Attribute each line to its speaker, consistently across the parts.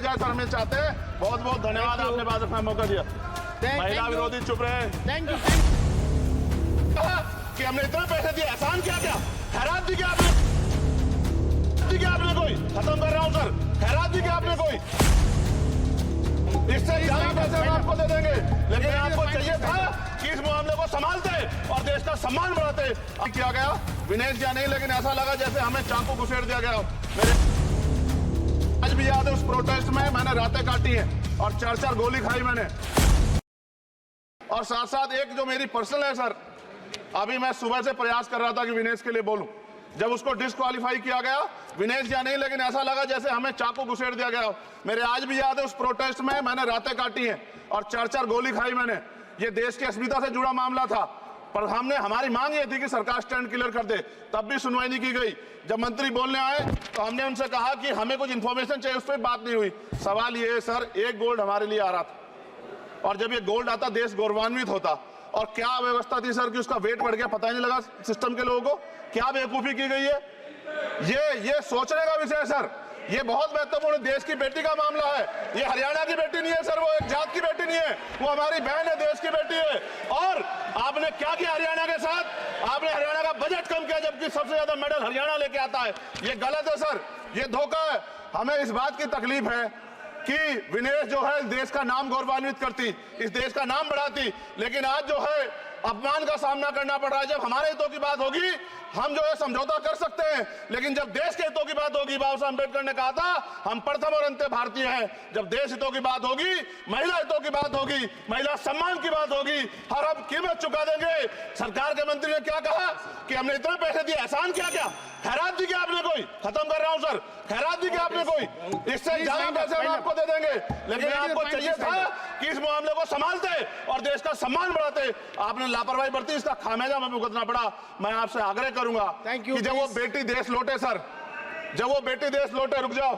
Speaker 1: जाए सर, हमें चाहते हैं। बहुत बहुत धन्यवाद, आपने बात रखने का मौका दिया। महिला विरोधी चुप रहे।
Speaker 2: Thank you.
Speaker 1: कि हमने इतने पैसे दिए, एहसान क्या क्या, खैरात दी क्या आपने, कोई खत्म कर रहा हूं सर, खैरात दी क्या आपने कोई, इससे ज्यादा पैसे हम आपको दे देंगे, लेकिन आपको चाहिए था कि इस मामले को संभालते और देश का सम्मान बढ़ाते। किया गया विनेश जी नहीं, लेकिन ऐसा लगा जैसे हमें चाकू घुसेड़ दिया गया। मेरे आज भी याद है उस प्रोटेस्ट में मैंने रातें काटी हैं और 4-4 गोली खाई मैंने। और साथ साथ एक जो मेरी पर्सनल है सर, अभी मैं सुबह से प्रयास कर रहा था कि विनेश के लिए बोलूं, जब उसको डिस्क्वालीफाई किया गया, विनेश जी नहीं, लेकिन ऐसा लगा जैसे हमें चाकू घुसेड़ दिया गया। मेरे आज भी याद है उस प्रोटेस्ट में मैंने रातें काटी हैं और 4-4 गोली खाई मैंने। ये देश की अस्मिता से जुड़ा मामला था, पर हमने हमारी मांग ये थी कि सरकार स्टैंड क्लियर कर दे, तब भी सुनवाई नहीं की गई। जब मंत्री बोलने आए तो हमने उनसे कहा कि हमें कुछ इंफॉर्मेशन चाहिए, उस पर बात नहीं हुई। सवाल ये है सर, एक गोल्ड हमारे लिए आ रहा था और जब ये गोल्ड आता देश गौरवान्वित होता। और क्या व्यवस्था थी सर कि उसका वेट बढ़ गया, पता ही नहीं लगा सिस्टम के लोगों को। क्या बेवकूफी की गई है, ये सोचने का विषय है सर। ये बहुत महत्वपूर्ण, देश की बेटी का मामला है। ये हरियाणा की बेटी नहीं है सर, वो एक जात की बेटी नहीं है, वो हमारी बहन है, देश की बेटी है। और आपने क्या किया हरियाणा के साथ, आपने हरियाणा का बजट कम किया, जबकि सबसे ज्यादा मेडल हरियाणा लेके आता है। ये गलत है सर, ये धोखा है। हमें इस बात की तकलीफ है कि विनेश जो है देश का नाम गौरवान्वित करती, इस देश का नाम बढ़ाती, लेकिन आज जो है अपमान का सामना करना पड़ रहा है। जब हमारे हितों की बात होगी हम जो है समझौता कर सकते हैं, लेकिन जब देश के हितों की बात होगी, बाबा साहब अम्बेडकर ने कहा था हम प्रथम और अंत्य भारतीय हैं। जब देश हितों की बात होगी, महिला हितों की बात होगी, महिला सम्मान की बात होगी, हर हम कीमत चुका देंगे। सरकार के मंत्री ने क्या कहा कि हमने इतने पैसे दिए, एहसान क्या क्या, खैरात दी क्या आपने कोई, खत्म कर रहा हूं सर, खैरात दी क्या आपने कोई, इससे ज्यादा पैसे हम आपको दे देंगे, लेकिन आपको चाहिए था कि इस मामले को संभालते और देश का सम्मान बढ़ाते। आपने लापरवाही बरती, इसका खामियाजा हमें भुगतना पड़ा। मैं आपसे आग्रह करूंगा कि जब वो बेटी देश लौटे सर, जब वो बेटी देश लौटे, रुक जाओ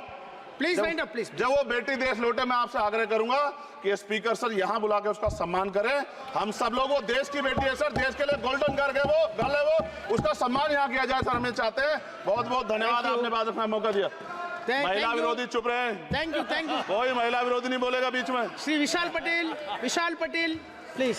Speaker 2: प्लीज वाइंड अप प्लीज।
Speaker 1: जब वो बेटी देश लौटे, मैं आपसे आग्रह करूंगा कि स्पीकर सर यहां बुला के उसका सम्मान करें। हम सब लोग, वो देश की बेटी है सर, देश के लिए गोल्डन गर्ल है वो, उसका सम्मान यहां किया जाए सर, हमें चाहते हैं। बहुत बहुत धन्यवाद, आपने बात रखने का मौका दिया। महिला विरोधी चुप रहे।
Speaker 2: Thank you.
Speaker 1: कोई महिला विरोधी नहीं बोलेगा बीच में।
Speaker 2: श्री विशाल पटेल प्लीज।